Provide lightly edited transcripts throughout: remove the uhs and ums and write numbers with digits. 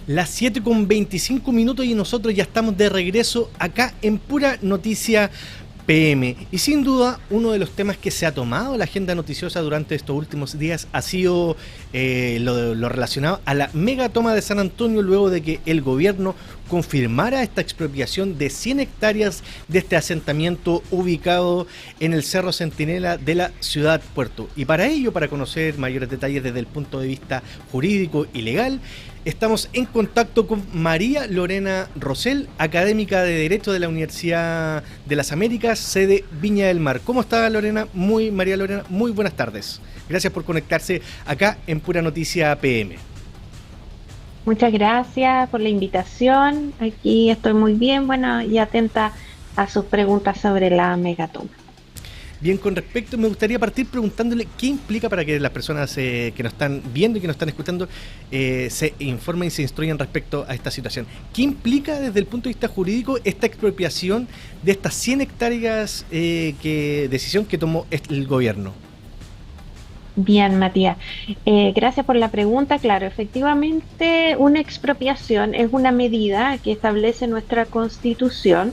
Las 7:25 y nosotros ya estamos de regreso acá en Pura Noticia PM. Y sin duda, uno de los temas que se ha tomado la agenda noticiosa durante estos últimos días ha sido lo relacionado a la mega toma de San Antonio, luego de que el gobierno confirmara esta expropiación de 100 hectáreas de este asentamiento ubicado en el Cerro Centinela de la ciudad Puerto. Y para ello, para conocer mayores detalles desde el punto de vista jurídico y legal, estamos en contacto con María Lorena Rosell, académica de Derecho de la Universidad de las Américas, sede Viña del Mar. ¿Cómo está María Lorena? Muy buenas tardes. Gracias por conectarse acá en Pura Noticia PM. Muchas gracias por la invitación. Aquí estoy muy bien, bueno, y atenta a sus preguntas sobre la megatoma. Bien, con respecto, me gustaría partir preguntándole qué implica para que las personas que nos están viendo y que nos están escuchando se informen y se instruyan respecto a esta situación. ¿Qué implica desde el punto de vista jurídico esta expropiación de estas 100 hectáreas decisión que tomó el gobierno? Bien, Matías. Gracias por la pregunta. Claro, efectivamente, una expropiación es una medida que establece nuestra Constitución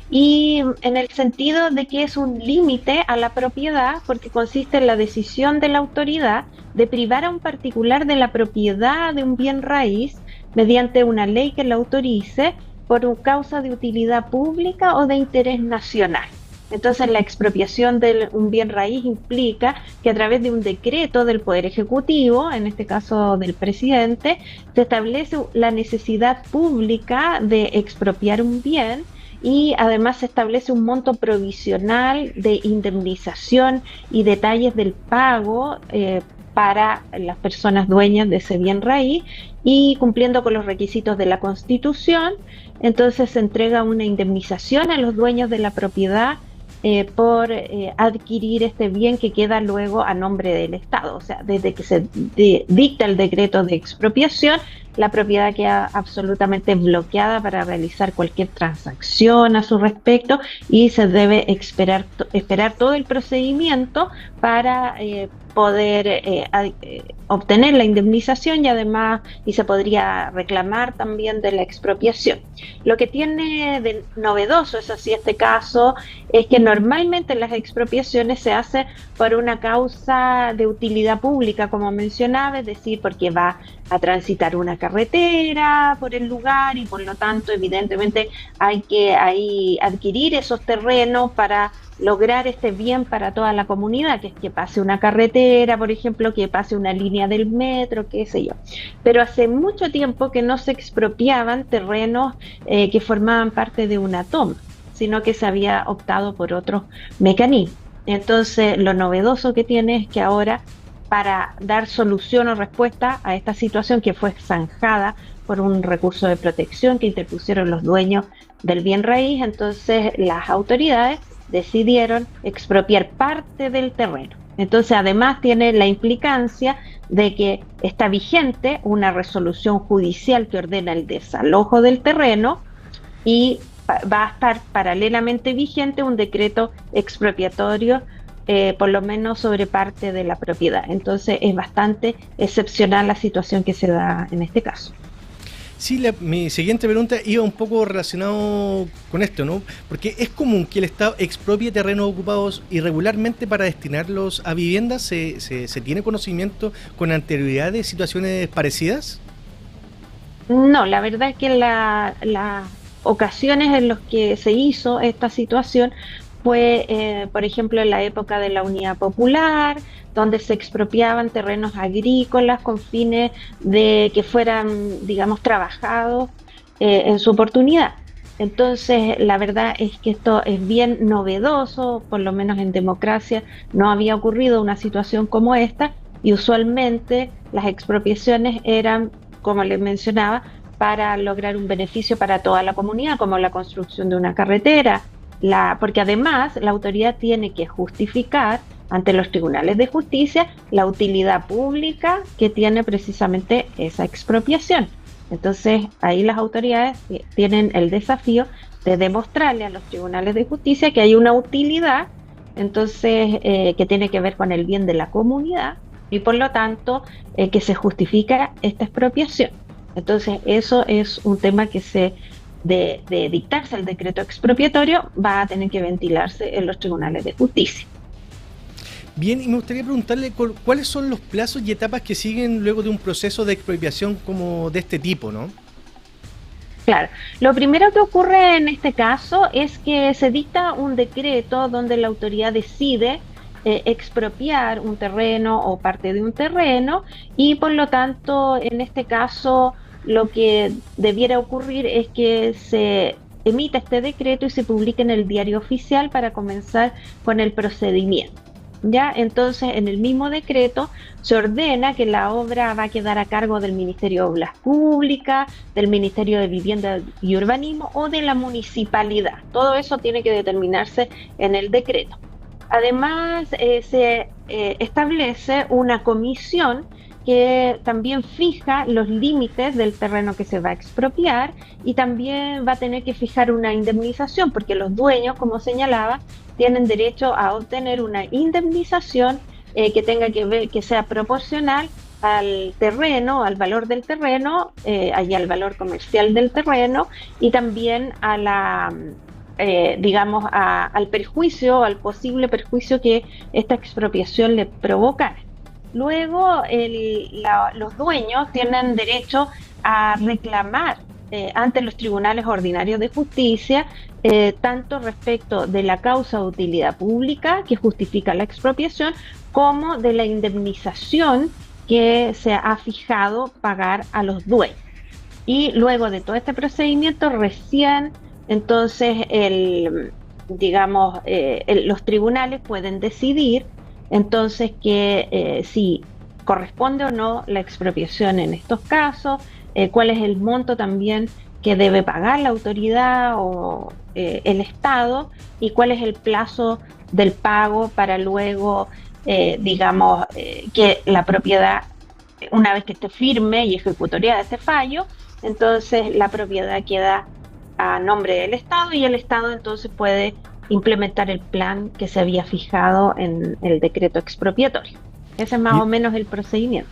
y en el sentido de que es un límite a la propiedad porque consiste en la decisión de la autoridad de privar a un particular de la propiedad de un bien raíz mediante una ley que la autorice por una causa de utilidad pública o de interés nacional. Entonces, la expropiación de un bien raíz implica que a través de un decreto del Poder Ejecutivo, en este caso del presidente, se establece la necesidad pública de expropiar un bien y además se establece un monto provisional de indemnización y detalles del pago para las personas dueñas de ese bien raíz y cumpliendo con los requisitos de la Constitución, entonces se entrega una indemnización a los dueños de la propiedad por adquirir este bien que queda luego a nombre del Estado. O sea, desde que se dicta el decreto de expropiación, la propiedad queda absolutamente bloqueada para realizar cualquier transacción a su respecto y se debe esperar todo el procedimiento para poder obtener la indemnización y se podría reclamar también de la expropiación. Lo que tiene de novedoso, es así este caso, es que normalmente las expropiaciones se hacen por una causa de utilidad pública, como mencionaba, es decir, porque va a transitar una carretera por el lugar y por lo tanto evidentemente hay que ahí adquirir esos terrenos para lograr este bien para toda la comunidad, que es que pase una carretera, por ejemplo, que pase una línea del metro, qué sé yo. Pero hace mucho tiempo que no se expropiaban terrenos que formaban parte de una toma, sino que se había optado por otros mecanismos. Entonces, lo novedoso que tiene es que ahora, para dar solución o respuesta a esta situación que fue zanjada por un recurso de protección que interpusieron los dueños del bien raíz, entonces las autoridades decidieron expropiar parte del terreno. Entonces, además tiene la implicancia de que está vigente una resolución judicial que ordena el desalojo del terreno y va a estar paralelamente vigente un decreto expropiatorio por lo menos sobre parte de la propiedad. Entonces es bastante excepcional la situación que se da en este caso. Sí, mi siguiente pregunta iba un poco relacionado con esto, ¿no? Porque es común que el Estado expropie terrenos ocupados irregularmente para destinarlos a viviendas. ¿Se tiene conocimiento con anterioridad de situaciones parecidas? No, la verdad es que las ocasiones en las que se hizo esta situación fue, por ejemplo, en la época de la Unidad Popular, donde se expropiaban terrenos agrícolas con fines de que fueran, digamos, trabajados en su oportunidad. Entonces, la verdad es que esto es bien novedoso, por lo menos en democracia no había ocurrido una situación como esta, y usualmente las expropiaciones eran, como les mencionaba, para lograr un beneficio para toda la comunidad, como la construcción de una carretera, porque además la autoridad tiene que justificar ante los tribunales de justicia la utilidad pública que tiene precisamente esa expropiación. Entonces, ahí las autoridades tienen el desafío de demostrarle a los tribunales de justicia que hay una utilidad, entonces, que tiene que ver con el bien de la comunidad y por lo tanto que se justifica esta expropiación. Entonces, eso es un tema que de dictarse el decreto expropiatorio, va a tener que ventilarse en los tribunales de justicia. Bien, y me gustaría preguntarle cuáles son los plazos y etapas que siguen luego de un proceso de expropiación como de este tipo, ¿no? Claro, lo primero que ocurre en este caso es que se dicta un decreto donde la autoridad decide expropiar un terreno o parte de un terreno y por lo tanto en este caso lo que debiera ocurrir es que se emita este decreto y se publique en el diario oficial para comenzar con el procedimiento. ¿Ya? Entonces, en el mismo decreto se ordena que la obra va a quedar a cargo del Ministerio de Obras Públicas, del Ministerio de Vivienda y Urbanismo o de la municipalidad. Todo eso tiene que determinarse en el decreto. Además, se establece una comisión que también fija los límites del terreno que se va a expropiar y también va a tener que fijar una indemnización, porque los dueños, como señalaba, tienen derecho a obtener una indemnización que tenga que ver, que sea proporcional al terreno, al valor del terreno, y al valor comercial del terreno, y también a la, digamos, al perjuicio, al posible perjuicio que esta expropiación le provocara. Luego, los dueños tienen derecho a reclamar ante los tribunales ordinarios de justicia, tanto respecto de la causa de utilidad pública que justifica la expropiación, como de la indemnización que se ha fijado pagar a los dueños. Y luego de todo este procedimiento, recién entonces los tribunales pueden decidir entonces que si corresponde o no la expropiación en estos casos, cuál es el monto también que debe pagar la autoridad o el Estado y cuál es el plazo del pago para luego, que la propiedad, una vez que esté firme y ejecutoriada este fallo, entonces la propiedad queda a nombre del Estado y el Estado entonces puede implementar el plan que se había fijado en el decreto expropiatorio. Ese es más o menos el procedimiento.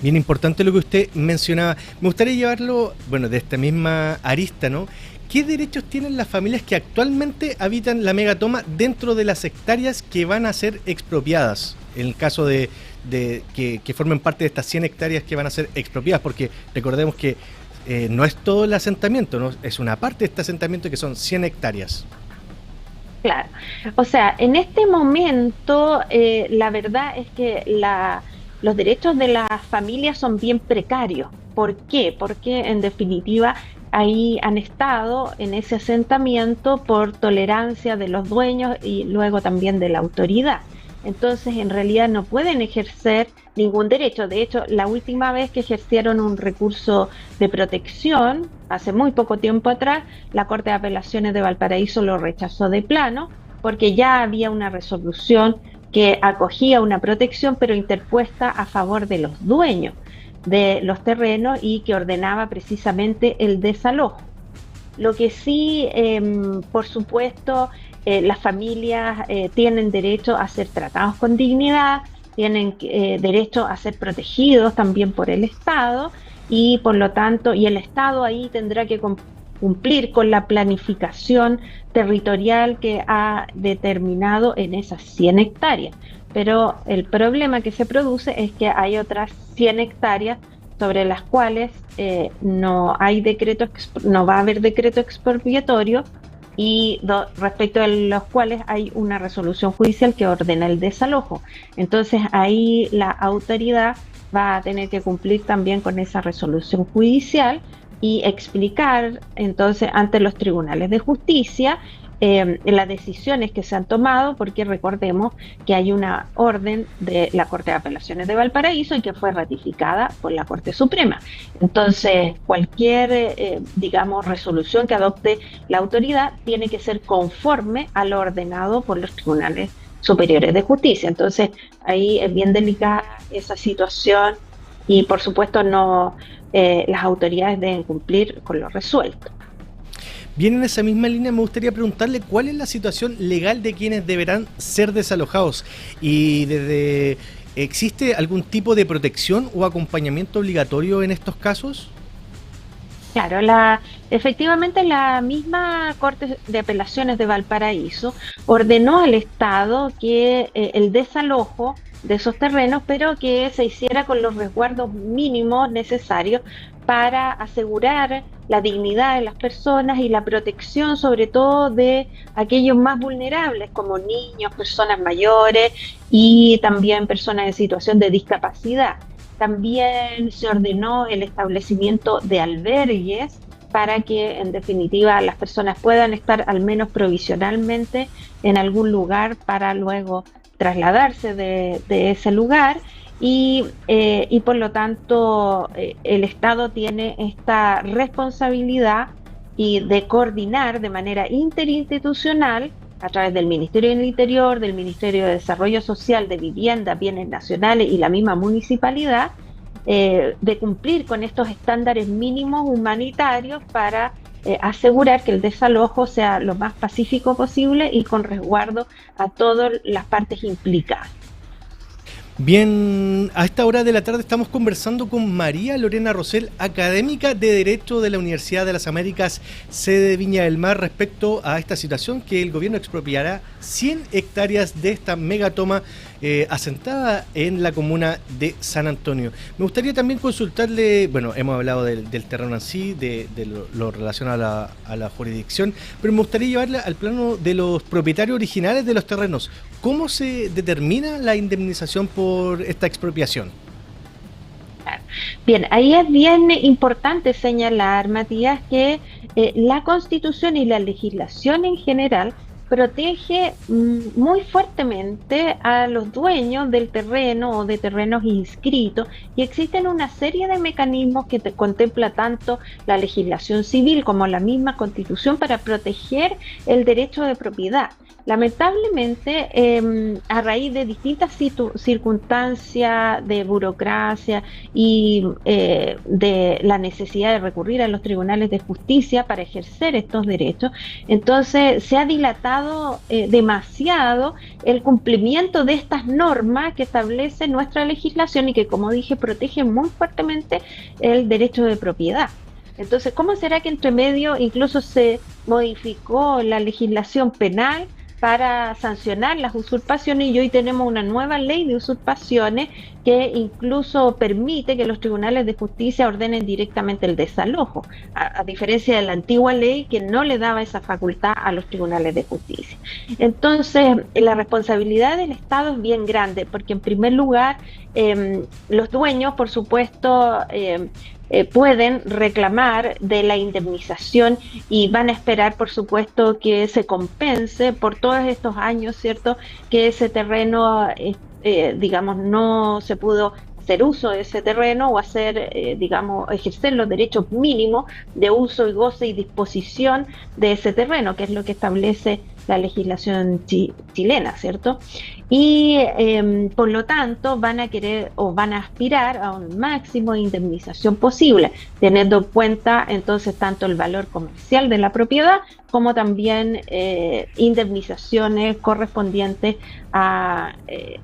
Bien importante lo que usted mencionaba. Me gustaría llevarlo, bueno, de esta misma arista, ¿no? ¿Qué derechos tienen las familias que actualmente habitan la megatoma dentro de las hectáreas que van a ser expropiadas? En el caso de que formen parte de estas 100 hectáreas que van a ser expropiadas, porque recordemos que no es todo el asentamiento, ¿no? Es una parte de este asentamiento que son 100 hectáreas. Claro, o sea, en este momento la verdad es que los derechos de las familias son bien precarios. ¿Por qué? Porque en definitiva ahí han estado en ese asentamiento por tolerancia de los dueños y luego también de la autoridad. Entonces en realidad no pueden ejercer ningún derecho. De hecho, la última vez que ejercieron un recurso de protección, hace muy poco tiempo atrás, la Corte de Apelaciones de Valparaíso lo rechazó de plano porque ya había una resolución que acogía una protección pero interpuesta a favor de los dueños de los terrenos y que ordenaba precisamente el desalojo. Lo que sí, por supuesto, las familias tienen derecho a ser tratados con dignidad, tienen derecho a ser protegidos también por el Estado y por lo tanto, y el Estado ahí tendrá que cumplir con la planificación territorial que ha determinado en esas 100 hectáreas. Pero el problema que se produce es que hay otras 100 hectáreas sobre las cuales no va a haber decreto expropiatorio y respecto a los cuales hay una resolución judicial que ordena el desalojo. Entonces ahí la autoridad va a tener que cumplir también con esa resolución judicial y explicar entonces ante los tribunales de justicia las decisiones que se han tomado, porque recordemos que hay una orden de la Corte de Apelaciones de Valparaíso y que fue ratificada por la Corte Suprema. Entonces, cualquier, resolución que adopte la autoridad tiene que ser conforme a lo ordenado por los tribunales superiores de justicia. Entonces, ahí es bien delicada esa situación y, por supuesto, las autoridades deben cumplir con lo resuelto. Bien, en esa misma línea me gustaría preguntarle cuál es la situación legal de quienes deberán ser desalojados y ¿existe algún tipo de protección o acompañamiento obligatorio en estos casos? Claro, efectivamente la misma Corte de Apelaciones de Valparaíso ordenó al Estado que el desalojo de esos terrenos, pero que se hiciera con los resguardos mínimos necesarios para asegurar la dignidad de las personas y la protección sobre todo de aquellos más vulnerables como niños, personas mayores y también personas en situación de discapacidad. También se ordenó el establecimiento de albergues para que, en definitiva, las personas puedan estar al menos provisionalmente en algún lugar para luego trasladarse de ese lugar. Y por lo tanto, el Estado tiene esta responsabilidad y de coordinar de manera interinstitucional a través del Ministerio del Interior, del Ministerio de Desarrollo Social, de Vivienda, Bienes Nacionales y la misma municipalidad, de cumplir con estos estándares mínimos humanitarios para asegurar que el desalojo sea lo más pacífico posible y con resguardo a todas las partes implicadas. Bien, a esta hora de la tarde estamos conversando con María Lorena Rosell, académica de Derecho de la Universidad de las Américas, sede de Viña del Mar, respecto a esta situación que el gobierno expropiará 100 hectáreas de esta megatoma asentada en la comuna de San Antonio. Me gustaría también consultarle, bueno, hemos hablado del terreno en sí, de lo relacionado a la jurisdicción, pero me gustaría llevarle al plano de los propietarios originales de los terrenos. ¿Cómo se determina la indemnización por esta expropiación? Bien, ahí es bien importante señalar, Matías, que la Constitución y la legislación en general protege muy fuertemente a los dueños del terreno o de terrenos inscritos y existen una serie de mecanismos que contempla tanto la legislación civil como la misma Constitución para proteger el derecho de propiedad. Lamentablemente, a raíz de distintas circunstancias de burocracia y de la necesidad de recurrir a los tribunales de justicia para ejercer estos derechos, entonces se ha dilatado demasiado el cumplimiento de estas normas que establece nuestra legislación y que, como dije, protegen muy fuertemente el derecho de propiedad. Entonces, ¿cómo será que entre medio incluso se modificó la legislación penal para sancionar las usurpaciones y hoy tenemos una nueva ley de usurpaciones que incluso permite que los tribunales de justicia ordenen directamente el desalojo, a diferencia de la antigua ley que no le daba esa facultad a los tribunales de justicia? Entonces, la responsabilidad del Estado es bien grande, porque en primer lugar, los dueños, por supuesto, pueden reclamar de la indemnización y van a esperar, por supuesto, que se compense por todos estos años, ¿cierto? Que ese terreno, digamos, no se pudo hacer uso de ese terreno o hacer, digamos, ejercer los derechos mínimos de uso y goce y disposición de ese terreno, que es lo que establece la legislación chilena, ¿cierto? Y por lo tanto van a querer o van a aspirar a un máximo de indemnización posible, teniendo en cuenta entonces tanto el valor comercial de la propiedad como también indemnizaciones correspondientes a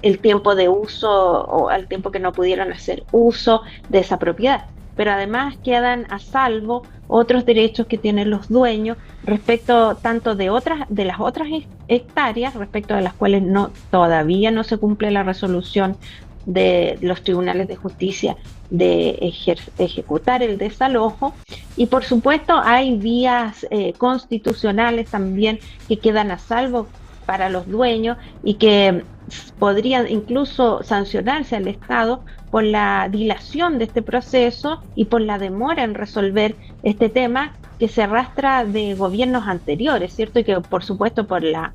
el tiempo de uso o al tiempo que no pudieron hacer uso de esa propiedad. Pero además quedan a salvo otros derechos que tienen los dueños respecto tanto de las otras hectáreas respecto de las cuales todavía no se cumple la resolución de los tribunales de justicia de ejecutar el desalojo, y por supuesto hay vías constitucionales también que quedan a salvo para los dueños y que podrían incluso sancionarse al Estado por la dilación de este proceso y por la demora en resolver este tema que se arrastra de gobiernos anteriores, ¿cierto? Y que por supuesto por la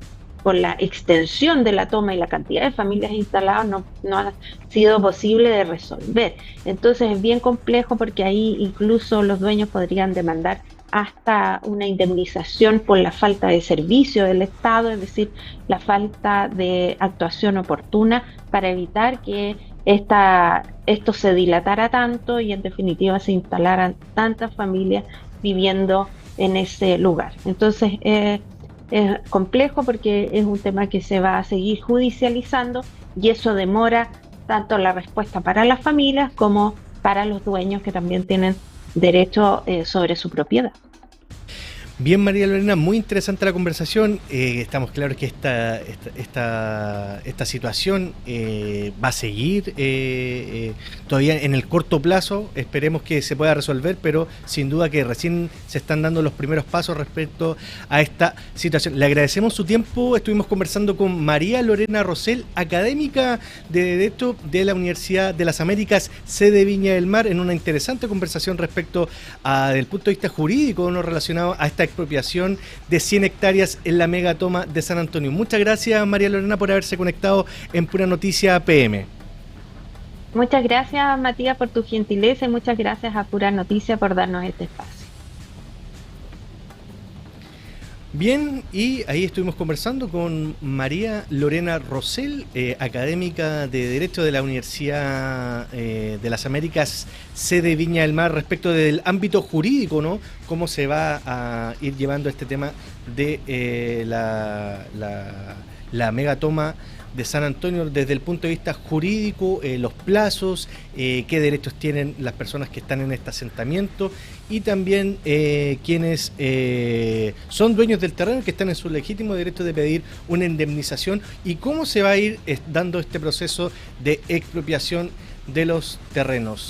extensión de la toma y la cantidad de familias instaladas no ha sido posible de resolver. Entonces es bien complejo porque ahí incluso los dueños podrían demandar hasta una indemnización por la falta de servicio del Estado, es decir, la falta de actuación oportuna para evitar que esto se dilatara tanto y en definitiva se instalaran tantas familias viviendo en ese lugar. Entonces es complejo porque es un tema que se va a seguir judicializando y eso demora tanto la respuesta para las familias como para los dueños que también tienen derecho sobre su propiedad. Bien, María Lorena, muy interesante la conversación. Estamos claros que esta situación va a seguir todavía en el corto plazo. Esperemos que se pueda resolver, pero sin duda que recién se están dando los primeros pasos respecto a esta situación. Le agradecemos su tiempo. Estuvimos conversando con María Lorena Rosell, académica de Derecho de la Universidad de las Américas, sede Viña del Mar, en una interesante conversación respecto del punto de vista jurídico, no relacionado a esta expropiación de 100 hectáreas en la megatoma de San Antonio. Muchas gracias, María Lorena, por haberse conectado en Pura Noticia PM. Muchas gracias, Matías, por tu gentileza y muchas gracias a Pura Noticia por darnos este espacio. Bien, y ahí estuvimos conversando con María Lorena Rosell, académica de Derecho de la Universidad de las Américas, sede Viña del Mar, respecto del ámbito jurídico, ¿no? Cómo se va a ir llevando este tema de la megatoma de San Antonio desde el punto de vista jurídico, los plazos, qué derechos tienen las personas que están en este asentamiento y también quienes son dueños del terreno, que están en su legítimo derecho de pedir una indemnización, y cómo se va a ir dando este proceso de expropiación de los terrenos.